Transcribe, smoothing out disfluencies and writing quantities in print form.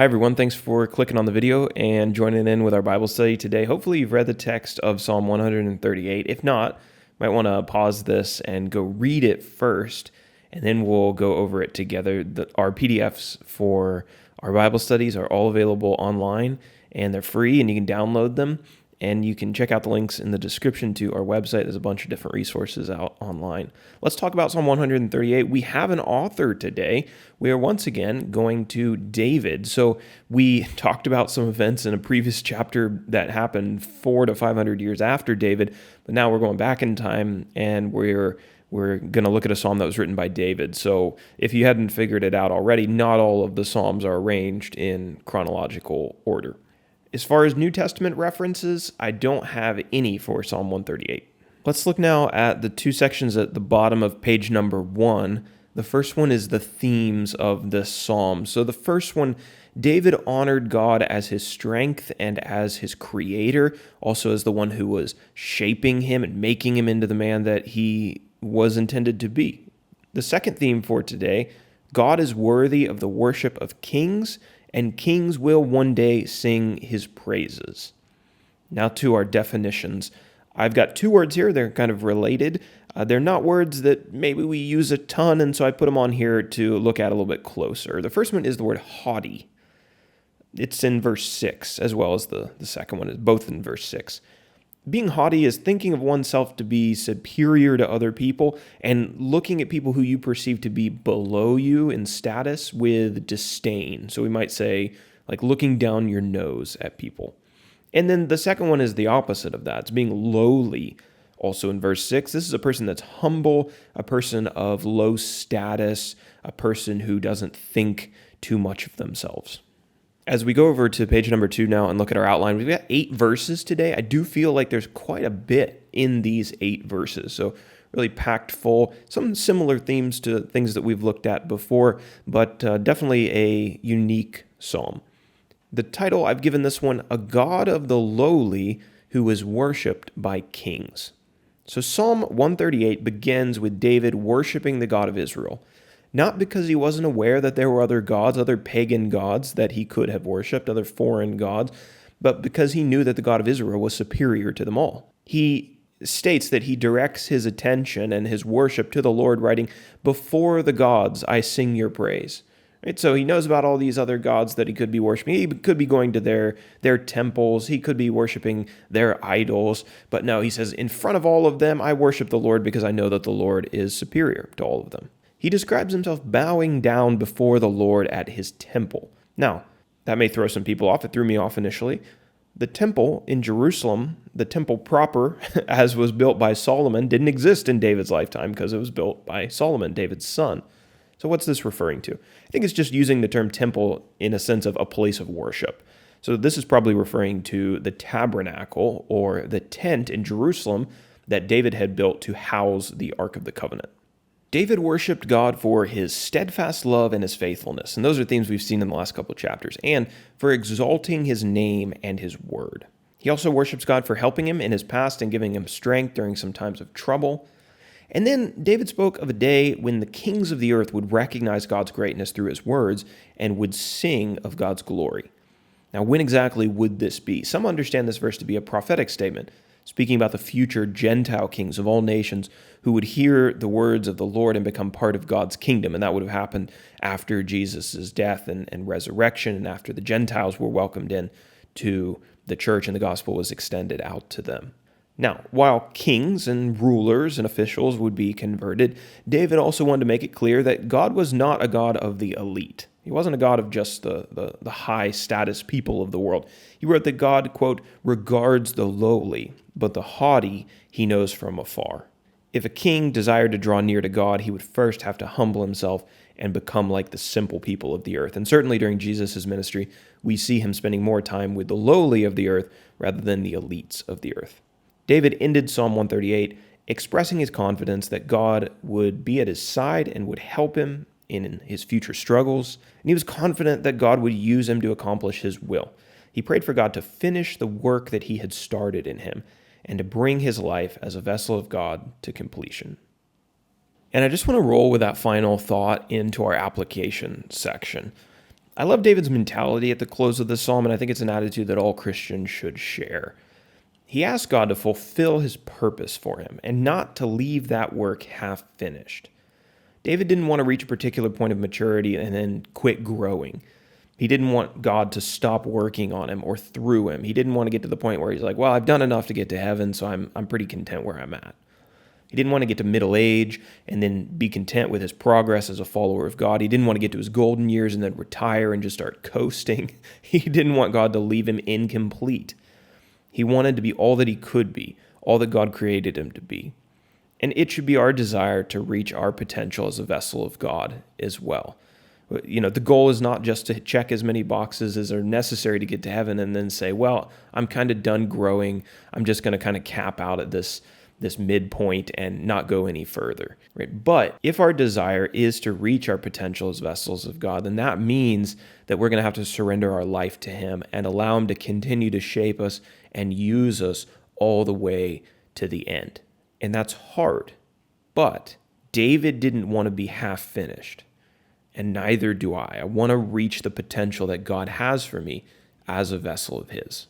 Hi, everyone. Thanks for clicking on the video and joining in with our Bible study today. Hopefully, you've read the text of Psalm 138. If not, you might want to pause this and go read it first, and then we'll go over it together. Our PDFs for our Bible studies are all available online, and they're free, and you can download them. And you can check out the links in the description to our website. There's a bunch of different resources out online. Let's talk about Psalm 138. We have an author today. We are once again going to David. So we talked about some events in a previous chapter that happened 400 to 500 years after David, but now we're going back in time and we're going to look at a psalm that was written by David. So if you hadn't figured it out already, not all of the psalms are arranged in chronological order. As far as New Testament references, I don't have any for Psalm 138. Let's look now at the two sections at the bottom of page number 1. The first one is the themes of this psalm. So the first one, David honored God as his strength and as his creator, also as the one who was shaping him and making him into the man that he was intended to be. The second theme for today, God is worthy of the worship of kings, and kings will one day sing his praises. Now to our definitions. I've got two words here. They're kind of related. They're not words that maybe we use a ton, and so I put them on here to look at a little bit closer. The first one is the word haughty. It's in verse 6, as well as the second one is both in verse 6. Being haughty is thinking of oneself to be superior to other people and looking at people who you perceive to be below you in status with disdain. So we might say, like looking down your nose at people. And then the second one is the opposite of that. It's being lowly. Also in verse 6, this is a person that's humble, a person of low status, a person who doesn't think too much of themselves. As we go over to page number 2 now and look at our outline, we've got 8 verses today. I do feel like there's quite a bit in these 8 verses, so really packed full. Some similar themes to things that we've looked at before, but definitely a unique psalm. The title, I've given this one, A God of the Lowly Who is Worshipped by Kings. So Psalm 138 begins with David worshiping the God of Israel. Not because he wasn't aware that there were other gods, other pagan gods that he could have worshipped, other foreign gods, but because he knew that the God of Israel was superior to them all. He states that he directs his attention and his worship to the Lord, writing, "Before the gods I sing your praise." Right? So he knows about all these other gods that he could be worshiping. He could be going to their temples. He could be worshiping their idols. But no, he says, in front of all of them, I worship the Lord because I know that the Lord is superior to all of them. He describes himself bowing down before the Lord at his temple. Now, that may throw some people off. It threw me off initially. The temple in Jerusalem, the temple proper, as was built by Solomon, didn't exist in David's lifetime because it was built by Solomon, David's son. So what's this referring to? I think it's just using the term temple in a sense of a place of worship. So this is probably referring to the tabernacle or the tent in Jerusalem that David had built to house the Ark of the Covenant. David worshiped God for his steadfast love and his faithfulness, and those are themes we've seen in the last couple of chapters, and for exalting his name and his word. He also worships God for helping him in his past and giving him strength during some times of trouble. And then David spoke of a day when the kings of the earth would recognize God's greatness through his words and would sing of God's glory. Now, when exactly would this be? Some understand this verse to be a prophetic statement, speaking about the future Gentile kings of all nations who would hear the words of the Lord and become part of God's kingdom. And that would have happened after Jesus' death and resurrection, and after the Gentiles were welcomed in to the church and the gospel was extended out to them. Now, while kings and rulers and officials would be converted, David also wanted to make it clear that God was not a God of the elite. He wasn't a God of just the high-status people of the world. He wrote that God, quote, regards the lowly, but the haughty he knows from afar. If a king desired to draw near to God, he would first have to humble himself and become like the simple people of the earth. And certainly during Jesus' ministry, we see him spending more time with the lowly of the earth rather than the elites of the earth. David ended Psalm 138 expressing his confidence that God would be at his side and would help him in his future struggles, and he was confident that God would use him to accomplish his will. He prayed for God to finish the work that he had started in him and to bring his life as a vessel of God to completion. And I just want to roll with that final thought into our application section. I love David's mentality at the close of the psalm, and I think it's an attitude that all Christians should share. He asked God to fulfill his purpose for him and not to leave that work half finished. David didn't want to reach a particular point of maturity and then quit growing. He didn't want God to stop working on him or through him. He didn't want to get to the point where he's like, well, I've done enough to get to heaven, so I'm pretty content where I'm at. He didn't want to get to middle age and then be content with his progress as a follower of God. He didn't want to get to his golden years and then retire and just start coasting. He didn't want God to leave him incomplete. He wanted to be all that he could be, all that God created him to be. And it should be our desire to reach our potential as a vessel of God as well. The goal is not just to check as many boxes as are necessary to get to heaven and then say, well, I'm kind of done growing. I'm just going to kind of cap out at this midpoint and not go any further, right? But if our desire is to reach our potential as vessels of God, then that means that we're going to have to surrender our life to him and allow him to continue to shape us and use us all the way to the end. And that's hard. But David didn't want to be half finished, and neither do I. I want to reach the potential that God has for me as a vessel of his.